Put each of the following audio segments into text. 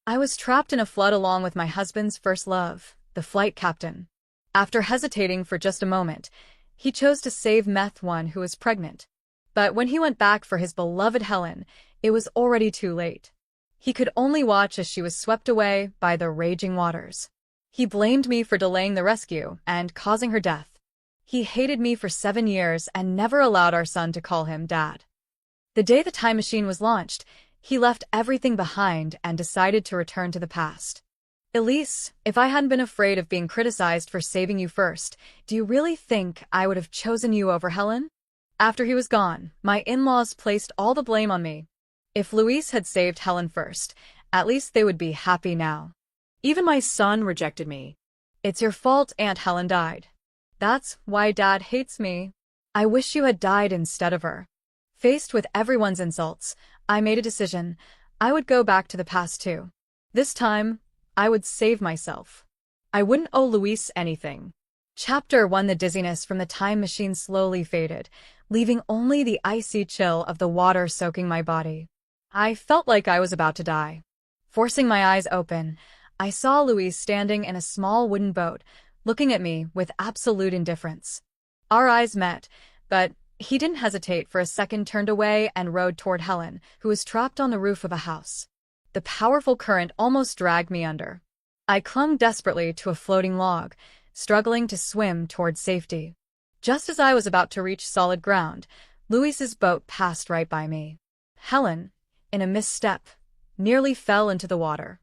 I was trapped in a flood along with my husband's first love, the flight captain. After hesitating for just a moment, he chose to save Meth One, who was pregnant. But when he went back for his beloved Helen, it was already too late. He could only watch as she was swept away by the raging waters. He blamed me for delaying the rescue and causing her death. He hated me for 7 years and never allowed our son to call him Dad. The day the time machine was launched, he left everything behind and decided to return to the past. Elise, if I hadn't been afraid of being criticized for saving you first, do you really think I would have chosen you over Helen? After he was gone, my in-laws placed all the blame on me. If Louise had saved Helen first, at least they would be happy now. Even my son rejected me. It's your fault Aunt Helen died. That's why Dad hates me. I wish you had died instead of her. Faced with everyone's insults, I made a decision. I would go back to the past too. This time, I would save myself. I wouldn't owe Louise anything. Chapter 1. The dizziness from the time machine slowly faded, leaving only the icy chill of the water soaking my body. I felt like I was about to die. Forcing my eyes open, I saw Louise standing in a small wooden boat, looking at me with absolute indifference. Our eyes met, but he didn't hesitate for a second, turned away and rowed toward Helen, who was trapped on the roof of a house. The powerful current almost dragged me under. I clung desperately to a floating log, struggling to swim toward safety. Just as I was about to reach solid ground, Louise's boat passed right by me. Helen, in a misstep, nearly fell into the water.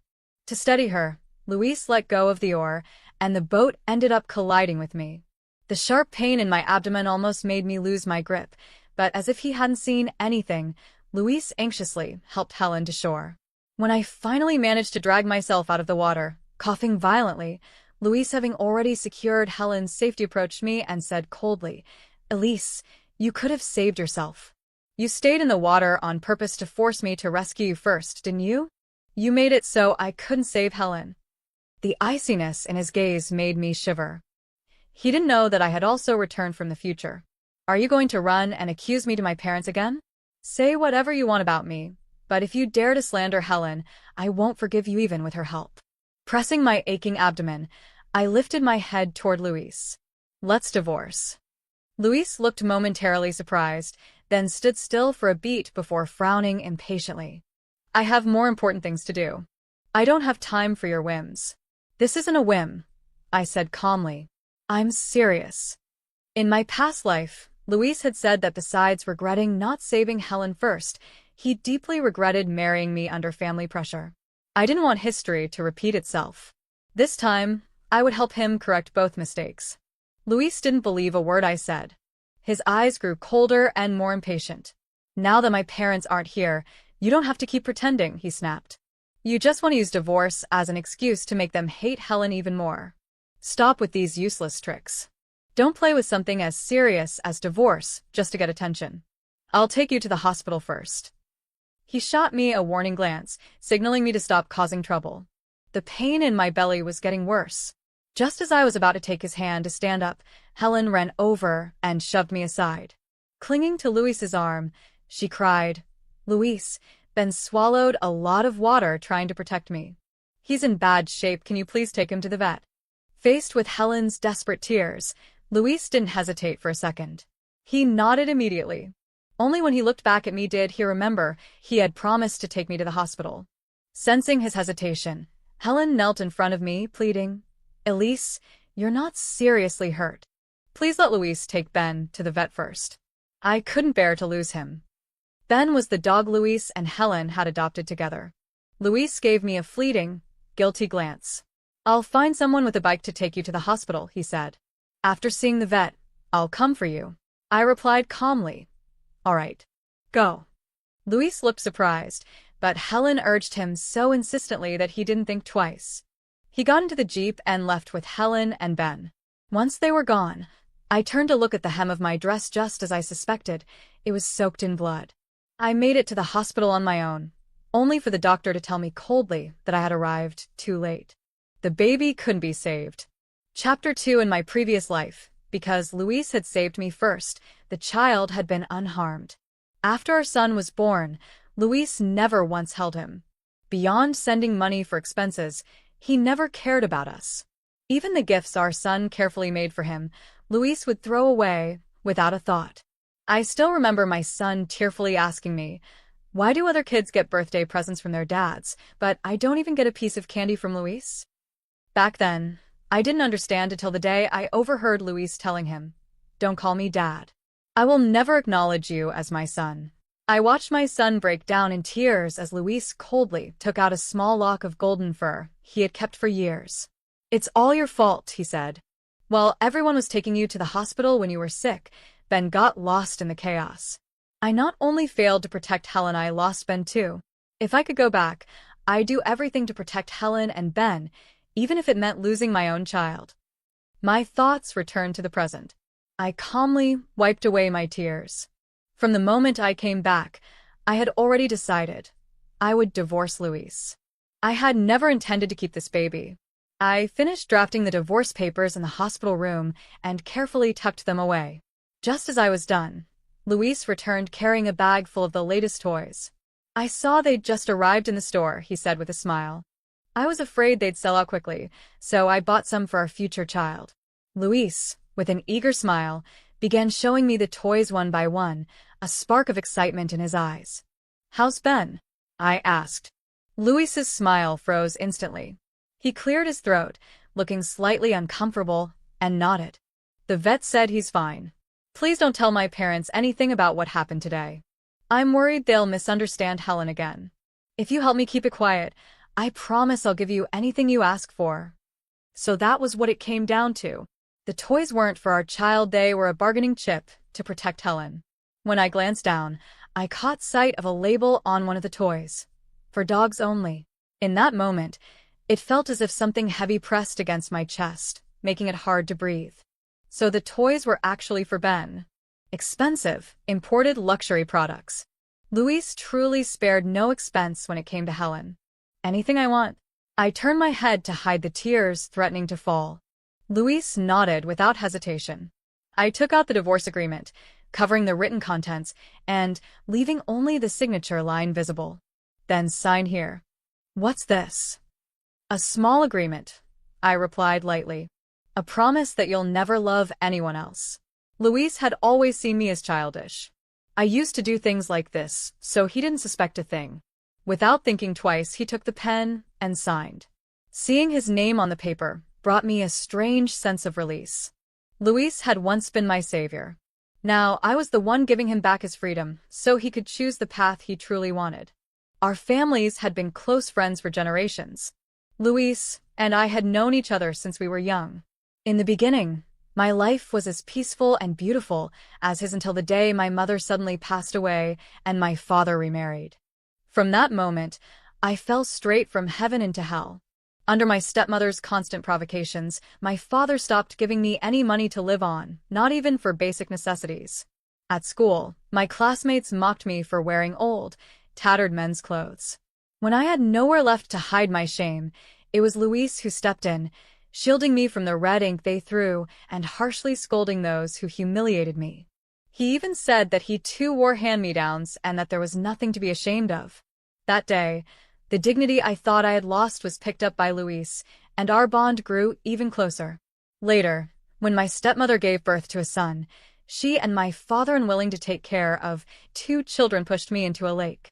To steady her, Louise let go of the oar, and the boat ended up colliding with me. The sharp pain in my abdomen almost made me lose my grip, but as if he hadn't seen anything, Louise anxiously helped Helen to shore. When I finally managed to drag myself out of the water, coughing violently, Louise, having already secured Helen's safety, approached me and said coldly, "Elise, you could have saved yourself. You stayed in the water on purpose to force me to rescue you first, didn't you? You made it so I couldn't save Helen." The iciness in his gaze made me shiver. He didn't know that I had also returned from the future. "Are you going to run and accuse me to my parents again? Say whatever you want about me, but if you dare to slander Helen, I won't forgive you even with her help." Pressing my aching abdomen, I lifted my head toward Louise. "Let's divorce." Louise looked momentarily surprised, then stood still for a beat before frowning impatiently. "I have more important things to do. I don't have time for your whims." "This isn't a whim," I said calmly. "I'm serious." In my past life, Louise had said that besides regretting not saving Helen first, he deeply regretted marrying me under family pressure. I didn't want history to repeat itself. This time, I would help him correct both mistakes. Louise didn't believe a word I said. His eyes grew colder and more impatient. "Now that my parents aren't here, you don't have to keep pretending," he snapped. "You just want to use divorce as an excuse to make them hate Helen even more. Stop with these useless tricks. Don't play with something as serious as divorce just to get attention. I'll take you to the hospital first." He shot me a warning glance, signaling me to stop causing trouble. The pain in my belly was getting worse. Just as I was about to take his hand to stand up, Helen ran over and shoved me aside. Clinging to Louise's arm, she cried, "Louise," then swallowed a lot of water trying to protect me. "He's in bad shape. Can you please take him to the vet?" Faced with Helen's desperate tears, Louise didn't hesitate for a second. He nodded immediately. Only when he looked back at me did he remember he had promised to take me to the hospital. Sensing his hesitation, Helen knelt in front of me, pleading, "Elise, you're not seriously hurt. Please let Louise take Ben to the vet first." I couldn't bear to lose him. Ben was the dog Louise and Helen had adopted together. Louise gave me a fleeting, guilty glance. "I'll find someone with a bike to take you to the hospital," he said. "After seeing the vet, I'll come for you." I replied calmly, "All right. Go." Louise looked surprised, but Helen urged him so insistently that he didn't think twice. He got into the Jeep and left with Helen and Ben. Once they were gone, I turned to look at the hem of my dress. Just as I suspected, it was soaked in blood. I made it to the hospital on my own, only for the doctor to tell me coldly that I had arrived too late. The baby couldn't be saved. Chapter 2. In my previous life, because Louise had saved me first, the child had been unharmed. After our son was born, Louise never once held him. Beyond sending money for expenses, he never cared about us. Even the gifts our son carefully made for him, Luis would throw away without a thought. I still remember my son tearfully asking me, "Why do other kids get birthday presents from their dads, but I don't even get a piece of candy from Luis?" Back then, I didn't understand until the day I overheard Luis telling him, "Don't call me Dad. I will never acknowledge you as my son." I watched my son break down in tears as Luis coldly took out a small lock of golden fur he had kept for years. "It's all your fault," he said. "While everyone was taking you to the hospital when you were sick, Ben got lost in the chaos. I not only failed to protect Helen, I lost Ben too. If I could go back, I'd do everything to protect Helen and Ben, even if it meant losing my own child." My thoughts returned to the present. I calmly wiped away my tears. From the moment I came back, I had already decided I would divorce Luis. I had never intended to keep this baby. I finished drafting the divorce papers in the hospital room and carefully tucked them away. Just as I was done, Luis returned carrying a bag full of the latest toys. "I saw they'd just arrived in the store," he said with a smile. "I was afraid they'd sell out quickly, so I bought some for our future child." Luis, with an eager smile, began showing me the toys one by one, a spark of excitement in his eyes. "How's Ben?" I asked. Luis's smile froze instantly. He cleared his throat, looking slightly uncomfortable, and nodded. "The vet said he's fine. Please don't tell my parents anything about what happened today. I'm worried they'll misunderstand Helen again. If you help me keep it quiet, I promise I'll give you anything you ask for." So that was what it came down to. The toys weren't for our child, they were a bargaining chip to protect Helen. When I glanced down, I caught sight of a label on one of the toys. "For dogs only." In that moment, it felt as if something heavy pressed against my chest, making it hard to breathe. So the toys were actually for Ben. Expensive, imported luxury products. Luis truly spared no expense when it came to Helen. "Anything I want." I turned my head to hide the tears threatening to fall. Luis nodded without hesitation. I took out the divorce agreement, covering the written contents, and leaving only the signature line visible. "Then sign here." "What's this?" "A small agreement," I replied lightly. "A promise that you'll never love anyone else." Luis had always seen me as childish. I used to do things like this, so he didn't suspect a thing. Without thinking twice, he took the pen and signed. Seeing his name on the paper brought me a strange sense of release. Luis had once been my savior. Now I was the one giving him back his freedom, so he could choose the path he truly wanted. Our families had been close friends for generations. Luis and I had known each other since we were young. In the beginning, my life was as peaceful and beautiful as his until the day my mother suddenly passed away and my father remarried. From that moment, I fell straight from heaven into hell. Under my stepmother's constant provocations, my father stopped giving me any money to live on, not even for basic necessities. At school, my classmates mocked me for wearing old, tattered men's clothes. When I had nowhere left to hide my shame, it was Luis who stepped in, shielding me from the red ink they threw and harshly scolding those who humiliated me. He even said that he too wore hand-me-downs and that there was nothing to be ashamed of. That day, the dignity I thought I had lost was picked up by Luis, and our bond grew even closer. Later, when my stepmother gave birth to a son, she and my father, unwilling to take care of 2 children, pushed me into a lake.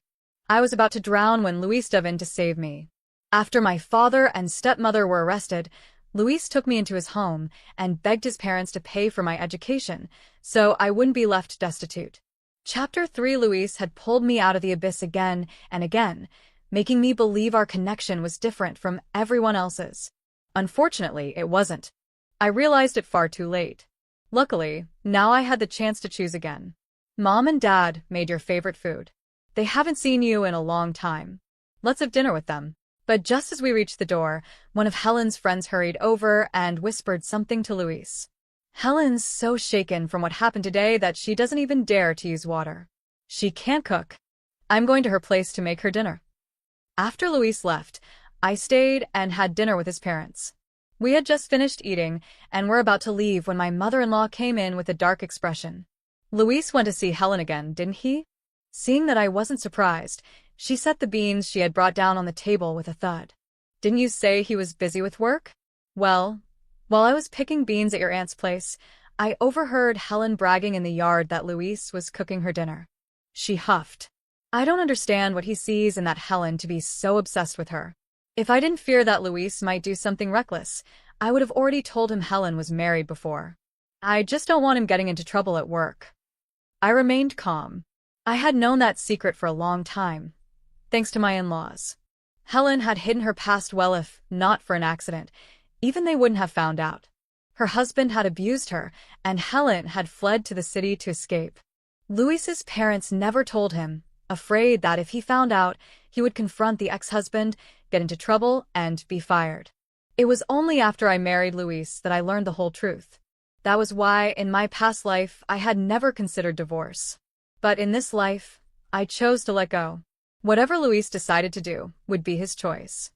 I was about to drown when Luis dove in to save me. After my father and stepmother were arrested, Luis took me into his home and begged his parents to pay for my education, so I wouldn't be left destitute. Chapter 3. Luis had pulled me out of the abyss again and again, making me believe our connection was different from everyone else's. Unfortunately, it wasn't. I realized it far too late. Luckily, now I had the chance to choose again. Mom and Dad made your favorite food. They haven't seen you in a long time. Let's have dinner with them. But just as we reached the door, one of Helen's friends hurried over and whispered something to Luis. "Helen's so shaken from what happened today that she doesn't even dare to use water. She can't cook. I'm going to her place to make her dinner." After Luis left, I stayed and had dinner with his parents. We had just finished eating and were about to leave when my mother-in-law came in with a dark expression. "Luis went to see Helen again, didn't he?" Seeing that I wasn't surprised, She set the beans she had brought down on the table with a thud. Didn't you say he was busy with work? Well, while I was picking beans at your aunt's place, I overheard Helen bragging in the yard that Luis was cooking her dinner. She huffed. I don't understand what he sees in that Helen to be so obsessed with her. If I didn't fear that Luis might do something reckless, I would have already told him Helen was married before. I just don't want him getting into trouble at work. I remained calm. I had known that secret for a long time, thanks to my in-laws. Helen had hidden her past well, if not for an accident, even they wouldn't have found out. Her husband had abused her, and Helen had fled to the city to escape. Luis's parents never told him, afraid that if he found out, he would confront the ex-husband, get into trouble, and be fired. It was only after I married Luis that I learned the whole truth. That was why, in my past life, I had never considered divorce. But in this life, I chose to let go. Whatever Luis decided to do would be his choice.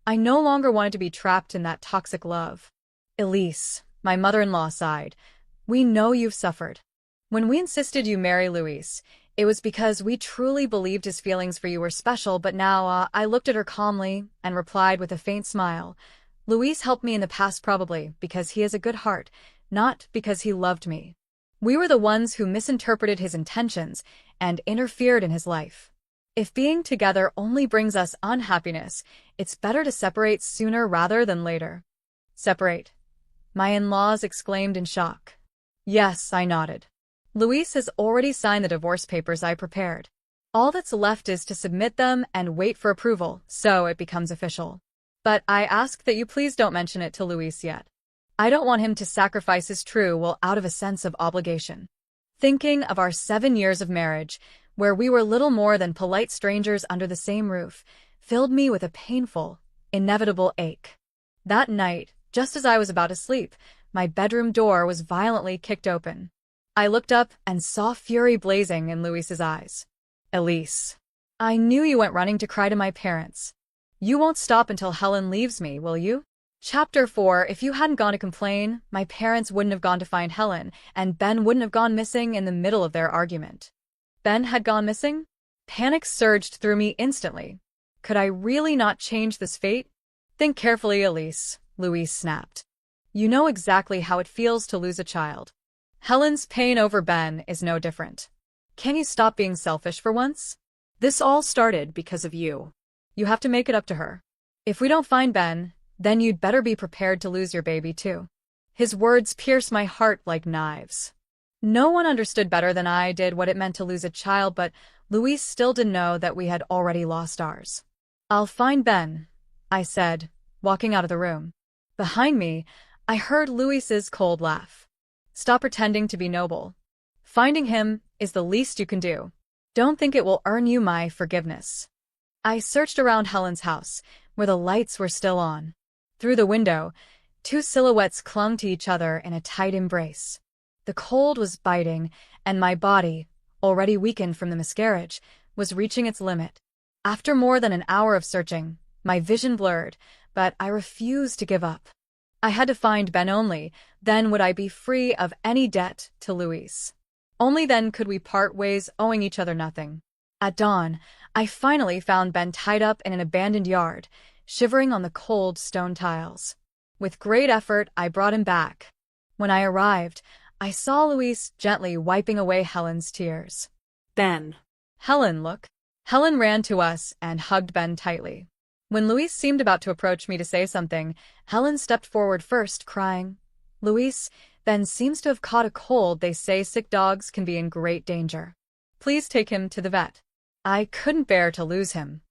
I no longer wanted to be trapped in that toxic love. Elise, my mother-in-law, sighed. We know you've suffered. When we insisted you marry Luis, it was because we truly believed his feelings for you were special, but now, I looked at her calmly and replied with a faint smile. Luis helped me in the past probably because he has a good heart, not because he loved me. We were the ones who misinterpreted his intentions and interfered in his life. If being together only brings us unhappiness, it's better to separate sooner rather than later. Separate? My in-laws exclaimed in shock. Yes, I nodded. Luis has already signed the divorce papers I prepared. All that's left is to submit them and wait for approval, so it becomes official. But I ask that you please don't mention it to Luis yet. I don't want him to sacrifice his true will out of a sense of obligation. Thinking of our 7 years of marriage, where we were little more than polite strangers under the same roof, filled me with a painful, inevitable ache. That night, just as I was about to sleep, my bedroom door was violently kicked open. I looked up and saw fury blazing in Luis's eyes. Elise, I knew you went running to cry to my parents. You won't stop until Helen leaves me, will you? Chapter 4. If you hadn't gone to complain, my parents wouldn't have gone to find Helen, and Ben wouldn't have gone missing in the middle of their argument. Ben had gone missing? Panic surged through me instantly. Could I really not change this fate? Think carefully, Elise, Luis snapped. You know exactly how it feels to lose a child. Helen's pain over Ben is no different. Can you stop being selfish for once? This all started because of you. You have to make it up to her. If we don't find Ben, then you'd better be prepared to lose your baby too. His words pierced my heart like knives. No one understood better than I did what it meant to lose a child, but Luis still didn't know that we had already lost ours. I'll find Ben, I said, walking out of the room. Behind me, I heard Luis's cold laugh. Stop pretending to be noble. Finding him is the least you can do. Don't think it will earn you my forgiveness. I searched around Helen's house, where the lights were still on. Through the window, 2 silhouettes clung to each other in a tight embrace. The cold was biting, and my body, already weakened from the miscarriage, was reaching its limit. After more than an hour of searching, my vision blurred, but I refused to give up. I had to find Ben only, then would I be free of any debt to Luis. Only then could we part ways owing each other nothing. At dawn, I finally found Ben tied up in an abandoned yard, shivering on the cold stone tiles. With great effort, I brought him back. When I arrived, I saw Luis gently wiping away Helen's tears. Ben. Helen, look. Helen ran to us and hugged Ben tightly. When Luis seemed about to approach me to say something, Helen stepped forward first, crying, Luis, Ben seems to have caught a cold. They say sick dogs can be in great danger. Please take him to the vet. I couldn't bear to lose him.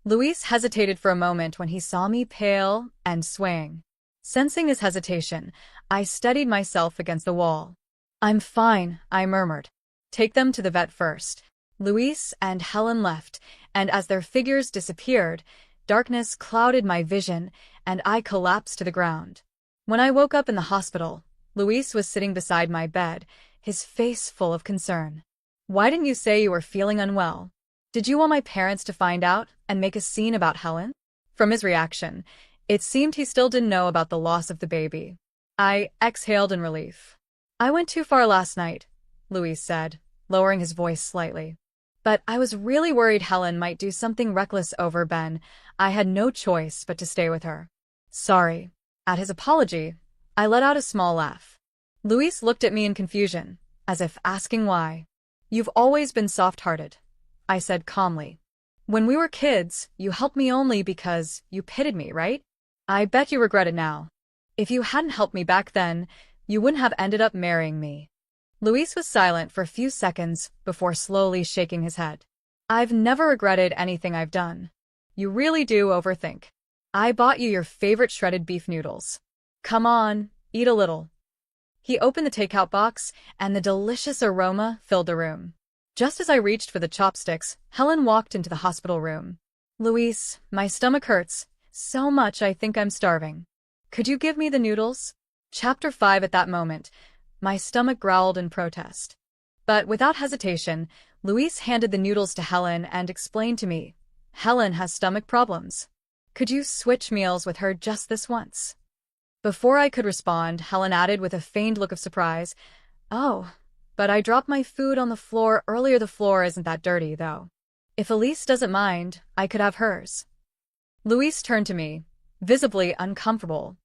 Luis hesitated for a moment when he saw me pale and swaying. Sensing his hesitation, I steadied myself against the wall. I'm fine, I murmured. Take them to the vet first. Luis and Helen left, and as their figures disappeared, darkness clouded my vision, and I collapsed to the ground. When I woke up in the hospital, Luis was sitting beside my bed, his face full of concern. Why didn't you say you were feeling unwell? Did you want my parents to find out and make a scene about Helen? From his reaction, it seemed he still didn't know about the loss of the baby. I exhaled in relief. I went too far last night, Luis said, lowering his voice slightly. But I was really worried Helen might do something reckless over Ben. I had no choice but to stay with her. Sorry. At his apology, I let out a small laugh. Luis looked at me in confusion, as if asking why. You've always been soft-hearted, I said calmly. When we were kids, you helped me only because you pitied me, right? I bet you regret it now. If you hadn't helped me back then, you wouldn't have ended up marrying me. Luis was silent for a few seconds before slowly shaking his head. I've never regretted anything I've done. You really do overthink. I bought you your favorite shredded beef noodles. Come on, eat a little. He opened the takeout box, and the delicious aroma filled the room. Just as I reached for the chopsticks, Helen walked into the hospital room. Luis, my stomach hurts so much I think I'm starving. Could you give me the noodles? Chapter 5. At that moment, my stomach growled in protest. But without hesitation, Luis handed the noodles to Helen and explained to me, Helen has stomach problems. Could you switch meals with her just this once? Before I could respond, Helen added with a feigned look of surprise, Oh, but I dropped my food on the floor earlier. The floor isn't that dirty, though. If Elise doesn't mind, I could have hers. Luis turned to me, visibly uncomfortable.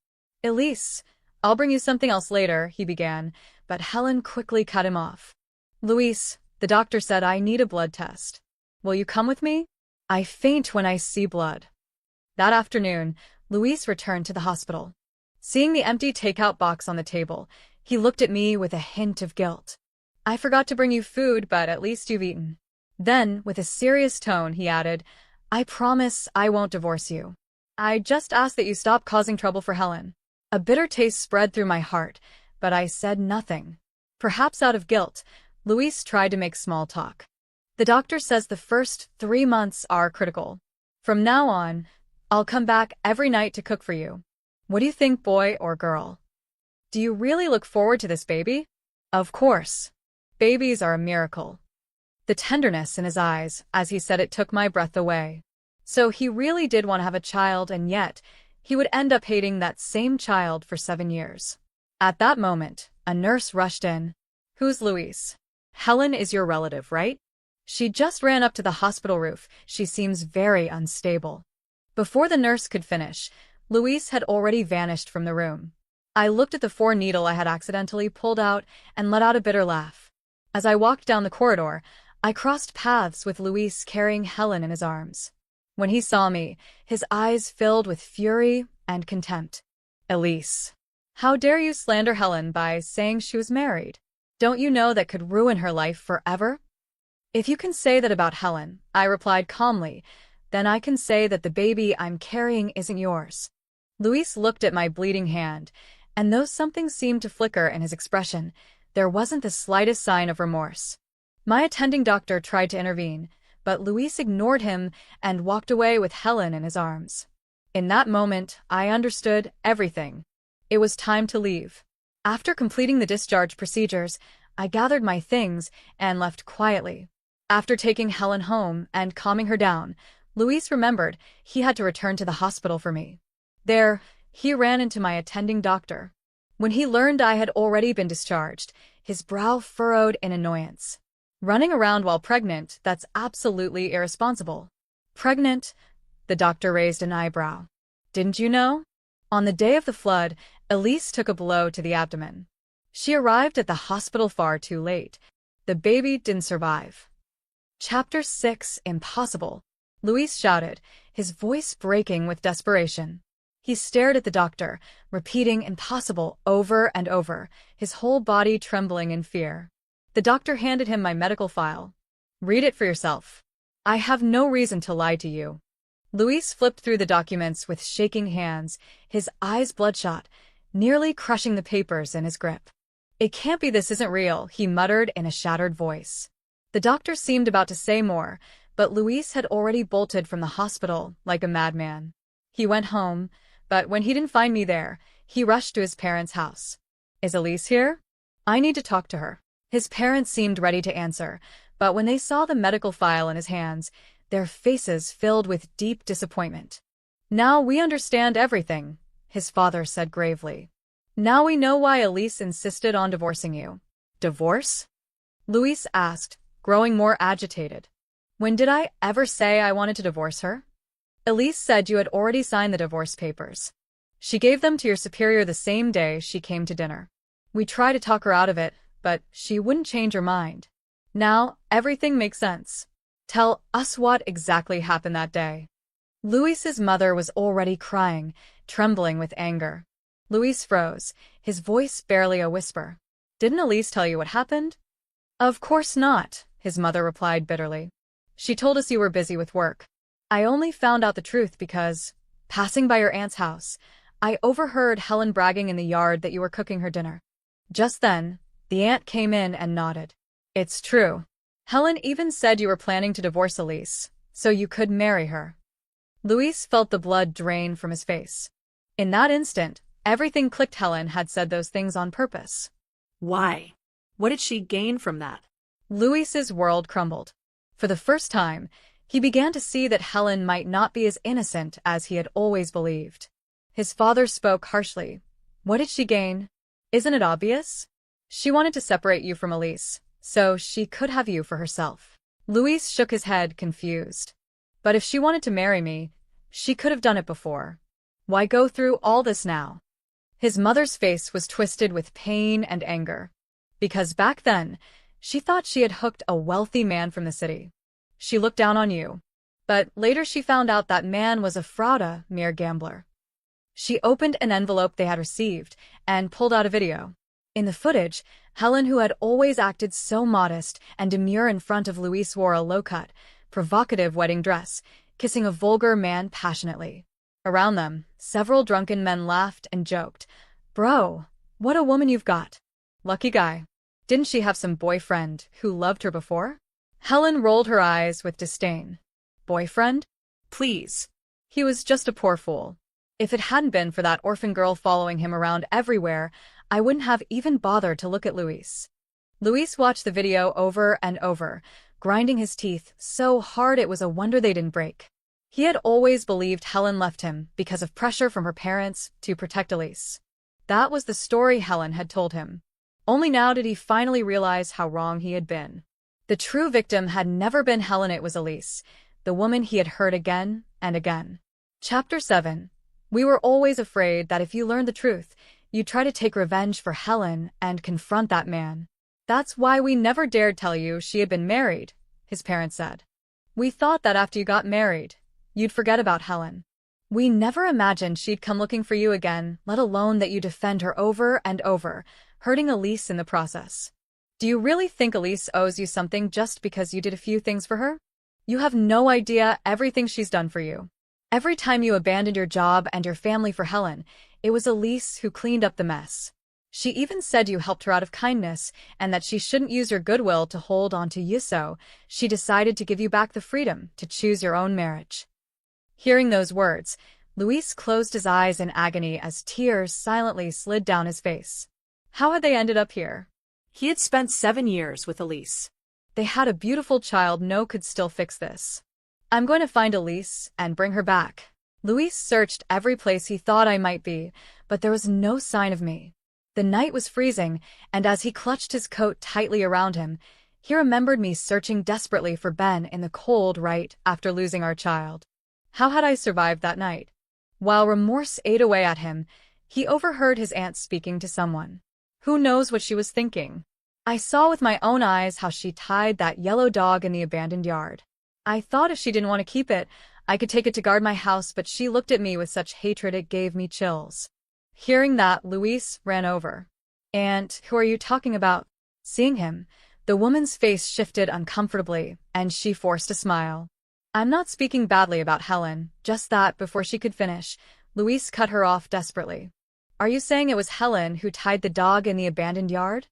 Elise, I'll bring you something else later, he began, but Helen quickly cut him off. Luis, the doctor said I need a blood test. Will you come with me? I faint when I see blood. That afternoon, Luis returned to the hospital. Seeing the empty takeout box on the table, he looked at me with a hint of guilt. I forgot to bring you food, but at least you've eaten. Then, with a serious tone, he added, I promise I won't divorce you. I just ask that you stop causing trouble for Helen. A bitter taste spread through my heart, but I said nothing. Perhaps out of guilt, Luis tried to make small talk. The doctor says the first 3 months are critical. From now on, I'll come back every night to cook for you. What do you think, boy or girl? Do you really look forward to this baby? Of course. Babies are a miracle. The tenderness in his eyes as he said it took my breath away. So he really did want to have a child, and yet he would end up hating that same child for 7 years. At that moment, a nurse rushed in. Who's Luis? Helen is your relative, right? She just ran up to the hospital roof. She seems very unstable. Before the nurse could finish, Luis had already vanished from the room. I looked at the 4-needle I had accidentally pulled out and let out a bitter laugh. As I walked down the corridor, I crossed paths with Luis carrying Helen in his arms. When he saw me, his eyes filled with fury and contempt. Elise, how dare you slander Helen by saying she was married? Don't you know that could ruin her life forever? If you can say that about Helen, I replied calmly, then I can say that the baby I'm carrying isn't yours. Luis looked at my bleeding hand, and though something seemed to flicker in his expression, there wasn't the slightest sign of remorse. My attending doctor tried to intervene, but Luis ignored him and walked away with Helen in his arms. In that moment, I understood everything. It was time to leave. After completing the discharge procedures, I gathered my things and left quietly. After taking Helen home and calming her down, Luis remembered he had to return to the hospital for me. There, he ran into my attending doctor. When he learned I had already been discharged, his brow furrowed in annoyance. Running around while pregnant, that's absolutely irresponsible. Pregnant? The doctor raised an eyebrow. Didn't you know? On the day of the flood, Elise took a blow to the abdomen. She arrived at the hospital far too late. The baby didn't survive. Chapter 6. Impossible. Luis shouted, his voice breaking with desperation. He stared at the doctor, repeating impossible over and over, his whole body trembling in fear. The doctor handed him my medical file. Read it for yourself. I have no reason to lie to you. Luis flipped through the documents with shaking hands, his eyes bloodshot, nearly crushing the papers in his grip. It can't be, this isn't real, he muttered in a shattered voice. The doctor seemed about to say more, but Luis had already bolted from the hospital like a madman. He went home, but when he didn't find me there, he rushed to his parents' house. Is Elise here? I need to talk to her. His parents seemed ready to answer, but when they saw the medical file in his hands, their faces filled with deep disappointment. Now we understand everything, his father said gravely. Now we know why Elise insisted on divorcing you. Divorce? Luis asked, growing more agitated. When did I ever say I wanted to divorce her? Elise said you had already signed the divorce papers. She gave them to your superior the same day she came to dinner. We tried to talk her out of it, but she wouldn't change her mind. Now, everything makes sense. Tell us what exactly happened that day. Luis's mother was already crying, trembling with anger. Luis froze, his voice barely a whisper. Didn't Elise tell you what happened? Of course not, his mother replied bitterly. She told us you were busy with work. I only found out the truth because, passing by your aunt's house, I overheard Helen bragging in the yard that you were cooking her dinner. Just then, the aunt came in and nodded. It's true. Helen even said you were planning to divorce Elise, so you could marry her. Luis felt the blood drain from his face. In that instant, everything clicked. Helen had said those things on purpose. Why? What did she gain from that? Luis's world crumbled. For the first time, he began to see that Helen might not be as innocent as he had always believed. His father spoke harshly. What did she gain? Isn't it obvious? She wanted to separate you from Elise, so she could have you for herself. Luis shook his head, confused. But if she wanted to marry me, she could have done it before. Why go through all this now? His mother's face was twisted with pain and anger. Because back then, she thought she had hooked a wealthy man from the city. She looked down on you. But later she found out that man was a fraud, a mere gambler. She opened an envelope they had received and pulled out a video. In the footage, Helen, who had always acted so modest and demure in front of Luis, wore a low-cut, provocative wedding dress, kissing a vulgar man passionately. Around them, several drunken men laughed and joked. Bro, what a woman you've got. Lucky guy. Didn't she have some boyfriend who loved her before? Helen rolled her eyes with disdain. Boyfriend? Please. He was just a poor fool. If it hadn't been for that orphan girl following him around everywhere, I wouldn't have even bothered to look at Luis. Luis watched the video over and over, grinding his teeth so hard it was a wonder they didn't break. He had always believed Helen left him because of pressure from her parents to protect Elise. That was the story Helen had told him. Only now did he finally realize how wrong he had been. The true victim had never been Helen, it was Elise, the woman he had hurt again and again. Chapter 7. We were always afraid that if you learned the truth, you'd try to take revenge for Helen and confront that man. That's why we never dared tell you she had been married, his parents said. We thought that after you got married, you'd forget about Helen. We never imagined she'd come looking for you again, let alone that you defend her over and over, hurting Elise in the process. Do you really think Elise owes you something just because you did a few things for her? You have no idea everything she's done for you. Every time you abandoned your job and your family for Helen, it was Elise who cleaned up the mess. She even said you helped her out of kindness and that she shouldn't use your goodwill to hold on to you, so she decided to give you back the freedom to choose your own marriage. Hearing those words, Luis closed his eyes in agony as tears silently slid down his face. How had they ended up here? He had spent 7 years with Elise. They had a beautiful child. No could still fix this. I'm going to find Elise and bring her back. Luis searched every place he thought I might be, but there was no sign of me. The night was freezing, and as he clutched his coat tightly around him, he remembered me searching desperately for Ben in the cold right after losing our child. How had I survived that night? While remorse ate away at him, he overheard his aunt speaking to someone. Who knows what she was thinking? I saw with my own eyes how she tied that yellow dog in the abandoned yard. I thought if she didn't want to keep it, I could take it to guard my house, but she looked at me with such hatred it gave me chills. Hearing that, Luis ran over. Aunt, who are you talking about? Seeing him, the woman's face shifted uncomfortably, and she forced a smile. I'm not speaking badly about Helen, just that before she could finish, Luis cut her off desperately. Are you saying it was Helen who tied the dog in the abandoned yard?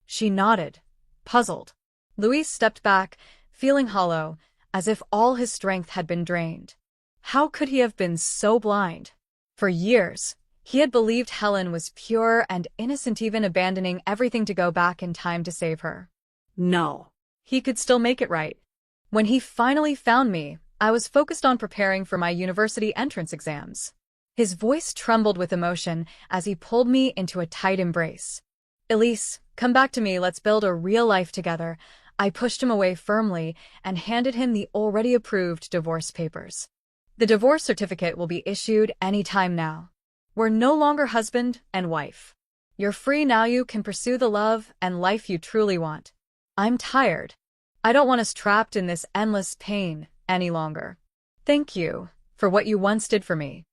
She nodded, puzzled. Luis stepped back, feeling hollow, as if all his strength had been drained. How could he have been so blind? For years, he had believed Helen was pure and innocent, even abandoning everything to go back in time to save her. No. He could still make it right. When he finally found me, I was focused on preparing for my university entrance exams. His voice trembled with emotion as he pulled me into a tight embrace. Elise, come back to me, let's build a real life together. I pushed him away firmly and handed him the already approved divorce papers. The divorce certificate will be issued any time now. We're no longer husband and wife. You're free now. You can pursue the love and life you truly want. I'm tired. I don't want us trapped in this endless pain any longer. Thank you for what you once did for me.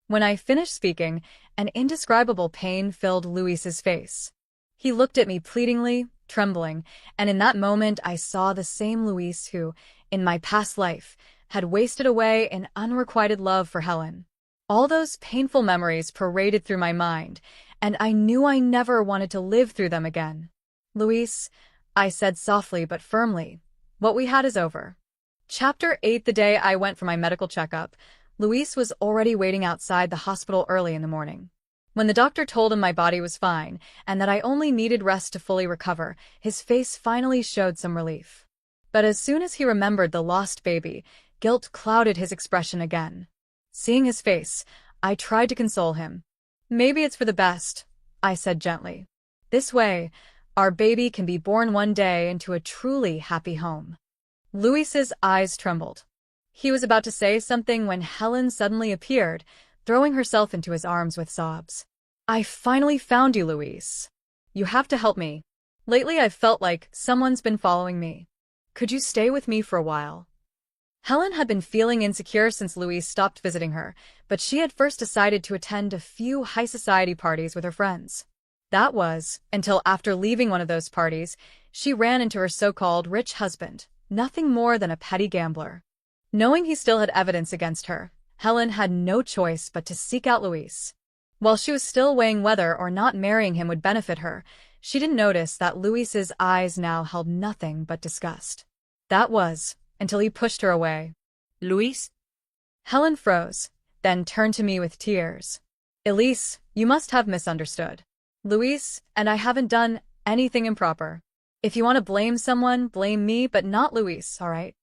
When I finished speaking, an indescribable pain filled Luis's face. He looked at me pleadingly, trembling, and in that moment I saw the same Luis who, in my past life, had wasted away in unrequited love for Helen. All those painful memories paraded through my mind, and I knew I never wanted to live through them again. Luis, I said softly but firmly, what we had is over. Chapter 8. The day I went for my medical checkup, Luis was already waiting outside the hospital early in the morning. When the doctor told him my body was fine and that I only needed rest to fully recover, his face finally showed some relief. But as soon as he remembered the lost baby, guilt clouded his expression again. Seeing his face, I tried to console him. Maybe it's for the best, I said gently. This way, our baby can be born one day into a truly happy home. Luis's eyes trembled. He was about to say something when Helen suddenly appeared, throwing herself into his arms with sobs. I finally found you, Luis. You have to help me. Lately I've felt like someone's been following me. Could you stay with me for a while? Helen had been feeling insecure since Luis stopped visiting her, but she had first decided to attend a few high society parties with her friends. That was, until after leaving one of those parties, she ran into her so-called rich husband, nothing more than a petty gambler. Knowing he still had evidence against her, Helen had no choice but to seek out Luis. While she was still weighing whether or not marrying him would benefit her, she didn't notice that Luis's eyes now held nothing but disgust. That was, until he pushed her away. Luis? Helen froze, then turned to me with tears. Elise, you must have misunderstood. Luis and I haven't done anything improper. If you want to blame someone, blame me, but not Luis, all right?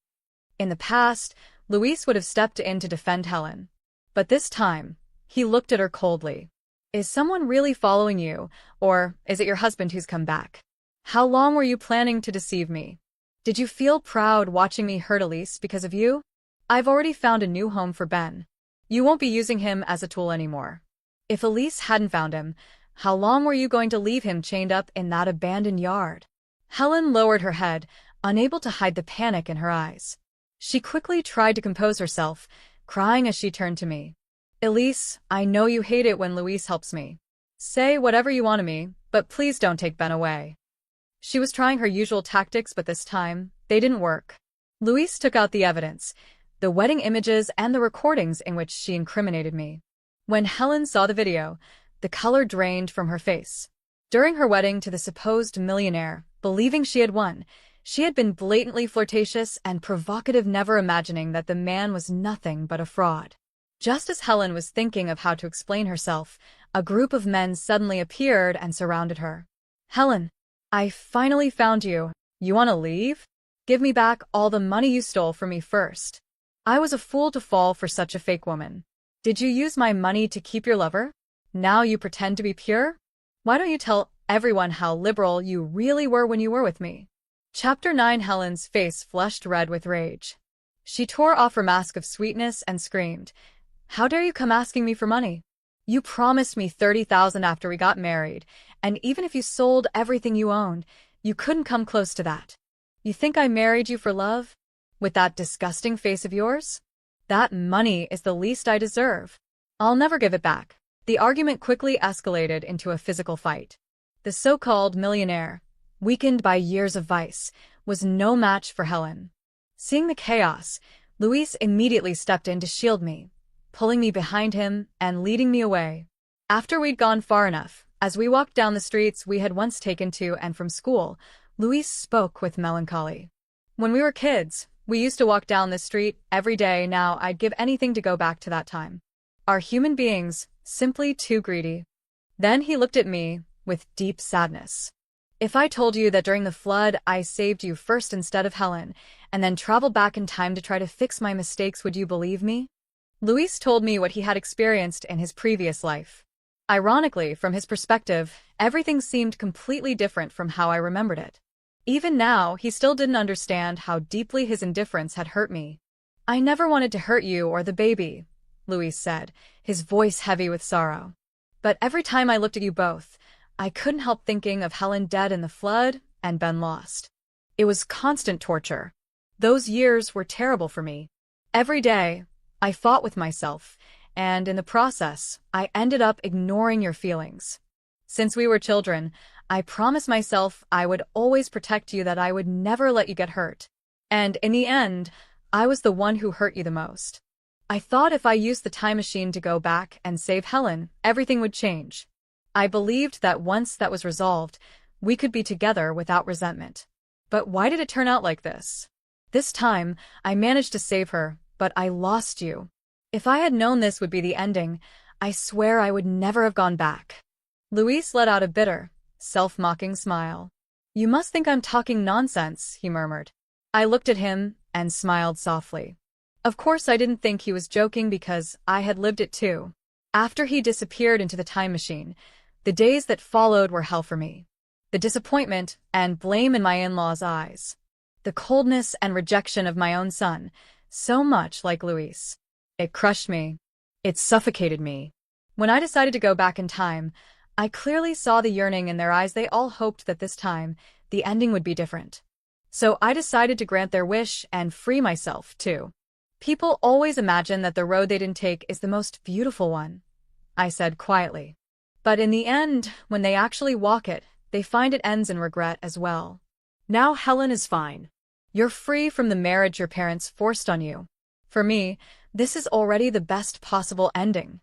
In the past, Luis would have stepped in to defend Helen. But this time, he looked at her coldly. Is someone really following you, or is it your husband who's come back? How long were you planning to deceive me? Did you feel proud watching me hurt Elise because of you? I've already found a new home for Ben. You won't be using him as a tool anymore. If Elise hadn't found him, how long were you going to leave him chained up in that abandoned yard? Helen lowered her head, unable to hide the panic in her eyes. She quickly tried to compose herself, crying as she turned to me. Elise, I know you hate it when Luis helps me. Say whatever you want to me, but please don't take Ben away. She was trying her usual tactics, but this time, they didn't work. Luis took out the evidence, the wedding images and the recordings in which she incriminated me. When Helen saw the video, the color drained from her face. During her wedding to the supposed millionaire, believing she had won, she had been blatantly flirtatious and provocative, never imagining that the man was nothing but a fraud. Just as Helen was thinking of how to explain herself, a group of men suddenly appeared and surrounded her. Helen, I finally found you. You want to leave? Give me back all the money you stole from me first. I was a fool to fall for such a fake woman. Did you use my money to keep your lover? Now you pretend to be pure? Why don't you tell everyone how liberal you really were when you were with me? Chapter 9. Helen's face flushed red with rage. She tore off her mask of sweetness and screamed, How dare you come asking me for money? You promised me $30,000 after we got married, and even if you sold everything you owned, you couldn't come close to that. You think I married you for love? With that disgusting face of yours? That money is the least I deserve. I'll never give it back. The argument quickly escalated into a physical fight. The so-called millionaire, weakened by years of vice, was no match for Helen. Seeing the chaos, Luis immediately stepped in to shield me, pulling me behind him and leading me away. After we'd gone far enough, as we walked down the streets we had once taken to and from school, Luis spoke with melancholy. When we were kids, we used to walk down this street every day. Now I'd give anything to go back to that time. Are human beings simply too greedy? Then he looked at me with deep sadness. If I told you that during the flood I saved you first instead of Helen, and then traveled back in time to try to fix my mistakes, would you believe me? Luis told me what he had experienced in his previous life. Ironically, from his perspective, everything seemed completely different from how I remembered it. Even now, he still didn't understand how deeply his indifference had hurt me. "I never wanted to hurt you or the baby," Luis said, his voice heavy with sorrow. "But every time I looked at you both, I couldn't help thinking of Helen dead in the flood and Ben lost. It was constant torture. Those years were terrible for me. Every day, I fought with myself, and in the process, I ended up ignoring your feelings. Since we were children, I promised myself I would always protect you, that I would never let you get hurt. And in the end, I was the one who hurt you the most. I thought if I used the time machine to go back and save Helen, everything would change. I believed that once that was resolved, we could be together without resentment. But why did it turn out like this? This time, I managed to save her, but I lost you. If I had known this would be the ending, I swear I would never have gone back." Luis let out a bitter, self-mocking smile. "You must think I'm talking nonsense," he murmured. I looked at him and smiled softly. Of course I didn't think he was joking, because I had lived it too. After he disappeared into the time machine, the days that followed were hell for me. The disappointment and blame in my in-laws' eyes. The coldness and rejection of my own son, so much like Luis. It crushed me. It suffocated me. When I decided to go back in time, I clearly saw the yearning in their eyes. They all hoped that this time, the ending would be different. So I decided to grant their wish and free myself, too. "People always imagine that the road they didn't take is the most beautiful one," I said quietly. "But in the end, when they actually walk it, they find it ends in regret as well. Now Helen is fine. You're free from the marriage your parents forced on you. For me, this is already the best possible ending."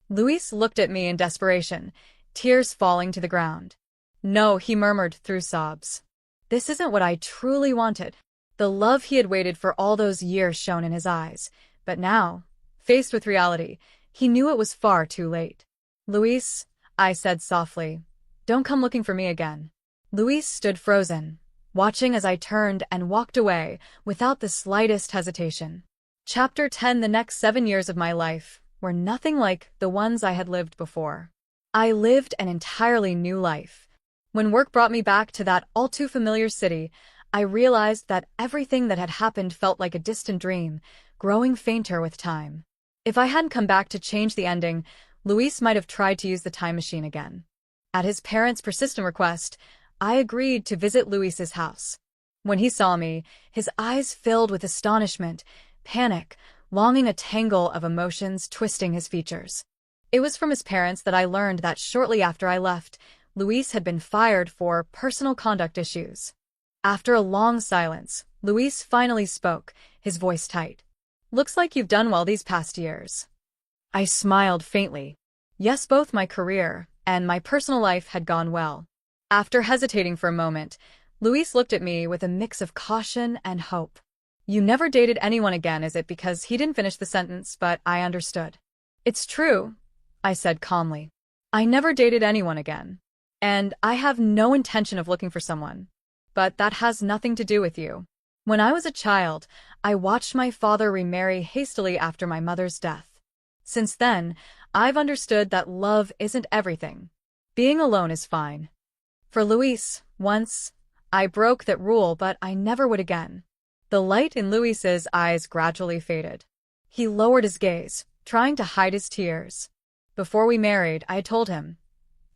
Luis looked at me in desperation, tears falling to the ground. "No," he murmured through sobs. "This isn't what I truly wanted." The love he had waited for all those years shone in his eyes, but now, faced with reality, he knew it was far too late. "Luis," I said softly, "don't come looking for me again." Luis stood frozen, watching as I turned and walked away without the slightest hesitation. Chapter 10. The next 7 years of my life were nothing like the ones I had lived before. I lived an entirely new life. When work brought me back to that all-too-familiar city, I realized that everything that had happened felt like a distant dream, growing fainter with time. If I hadn't come back to change the ending, Luis might have tried to use the time machine again. At his parents' persistent request, I agreed to visit Luis's house. When he saw me, his eyes filled with astonishment, panic, longing, a tangle of emotions twisting his features. It was from his parents that I learned that shortly after I left, Luis had been fired for personal conduct issues. After a long silence, Luis finally spoke, his voice tight. "Looks like you've done well these past years." I smiled faintly. Yes, both my career and my personal life had gone well. After hesitating for a moment, Luis looked at me with a mix of caution and hope. "You never dated anyone again, is it?" Because he didn't finish the sentence, but I understood. "It's true," I said calmly. "I never dated anyone again. And I have no intention of looking for someone. But that has nothing to do with you. When I was a child, I watched my father remarry hastily after my mother's death. Since then, I've understood that love isn't everything. Being alone is fine. For Luis, once, I broke that rule, but I never would again." The light in Luis's eyes gradually faded. He lowered his gaze, trying to hide his tears. Before we married, I told him,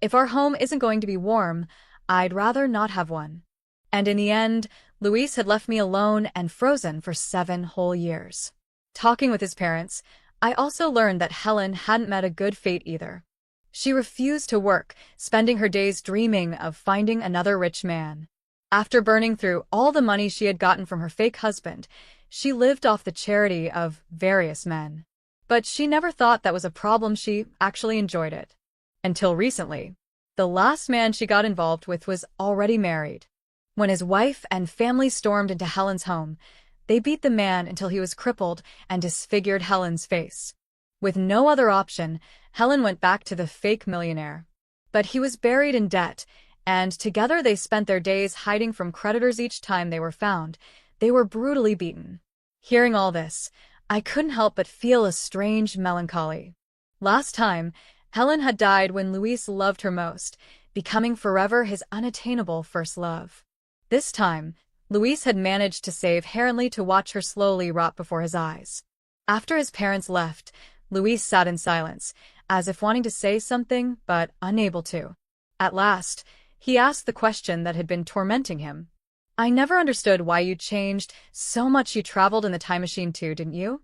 if our home isn't going to be warm, I'd rather not have one. And in the end, Luis had left me alone and frozen for 7 whole years. Talking with his parents, I also learned that Helen hadn't met a good fate either. She refused to work, spending her days dreaming of finding another rich man. After burning through all the money she had gotten from her fake husband, she lived off the charity of various men. But she never thought that was a problem. She actually enjoyed it. Until recently. The last man she got involved with was already married. When his wife and family stormed into Helen's home, they beat the man until he was crippled and disfigured Helen's face. With no other option, Helen went back to the fake millionaire. But he was buried in debt, and together they spent their days hiding from creditors. Each time they were found, they were brutally beaten. Hearing all this, I couldn't help but feel a strange melancholy. Last time, Helen had died when Luis loved her most, becoming forever his unattainable first love. This time, Luis had managed to save Heronley to watch her slowly rot before his eyes. After his parents left, Luis sat in silence, as if wanting to say something, but unable to. At last, he asked the question that had been tormenting him. "I never understood why you changed so much. You traveled in the time machine too, didn't you?"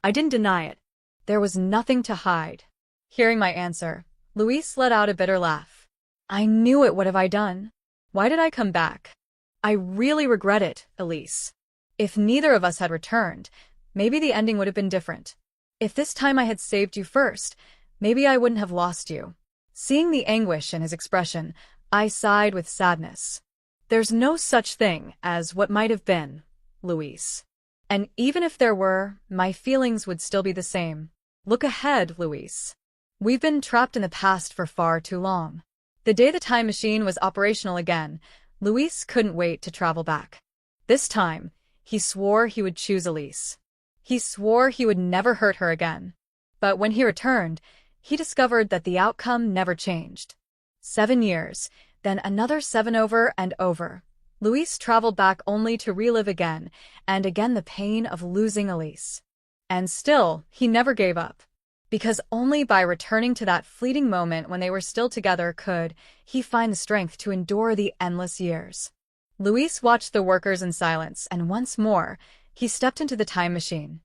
I didn't deny it. There was nothing to hide. Hearing my answer, Luis let out a bitter laugh. "I knew it. What have I done? Why did I come back? I really regret it, Elise. If neither of us had returned, maybe the ending would have been different. If this time I had saved you first, maybe I wouldn't have lost you." Seeing the anguish in his expression, I sighed with sadness. There's no such thing as what might have been, Luis. And even if there were, my feelings would still be the same. Look ahead, Luis. We've been trapped in the past for far too long. The day the time machine was operational again, Luis couldn't wait to travel back. This time, he swore he would choose Elise. He swore he would never hurt her again. But when he returned, he discovered that the outcome never changed. 7 years, then another 7 over and over. Luis traveled back only to relive again and again the pain of losing Elise. And still, he never gave up. Because only by returning to that fleeting moment when they were still together could he find the strength to endure the endless years. Luis watched the workers in silence, and once more, he stepped into the time machine.